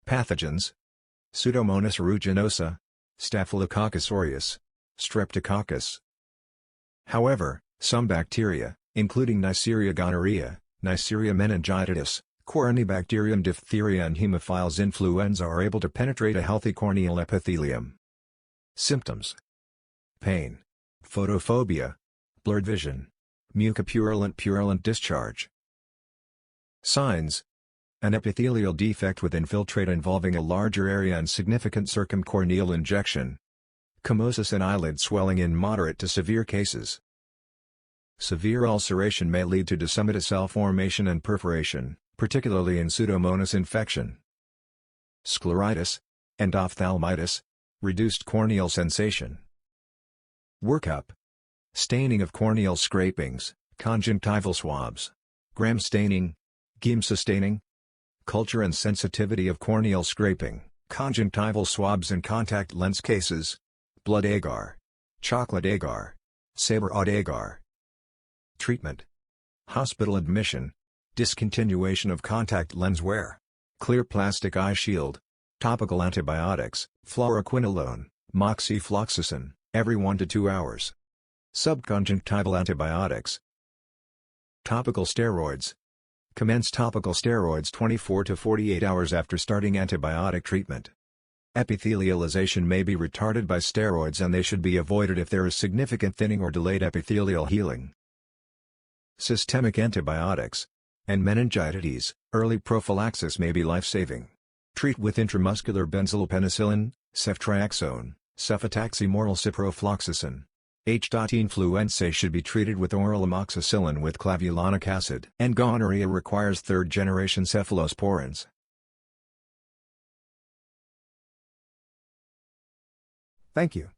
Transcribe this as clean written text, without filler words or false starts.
Pathogens: Pseudomonas aeruginosa, Staphylococcus aureus, Streptococcus. However, some bacteria, including Neisseria gonorrhea, Neisseria meningitis, Corynebacterium diphtheria and Haemophilus influenza are able to penetrate a healthy corneal epithelium. Symptoms: pain, photophobia, blurred vision, mucopurulent discharge. Signs: an epithelial defect with infiltrate involving a larger area and significant circumcorneal injection. Chemosis and eyelid swelling in moderate to severe cases. Severe ulceration may lead to disseminate cell formation and perforation, particularly in Pseudomonas infection. Scleritis, endophthalmitis, reduced corneal sensation. Workup: staining of corneal scrapings, conjunctival swabs, Gram staining, Giemsa staining. Culture and sensitivity of corneal scraping, conjunctival swabs in contact lens cases. Blood agar, chocolate agar, saber-odd agar. Treatment: hospital admission, discontinuation of contact lens wear, clear plastic eye shield, topical antibiotics, fluoroquinolone, moxifloxacin, every 1 to 2 hours. Subconjunctival antibiotics. Topical steroids. Commence topical steroids 24 to 48 hours after starting antibiotic treatment. Epithelialization may be retarded by steroids and they should be avoided if there is significant thinning or delayed epithelial healing. Systemic antibiotics and meningitis, early prophylaxis may be life-saving. Treat with intramuscular benzylpenicillin, ceftriaxone, cefotaxime-oral ciprofloxacin. H.influenzae should be treated with oral amoxicillin with clavulanic acid. And gonorrhea requires third-generation cephalosporins. Thank you.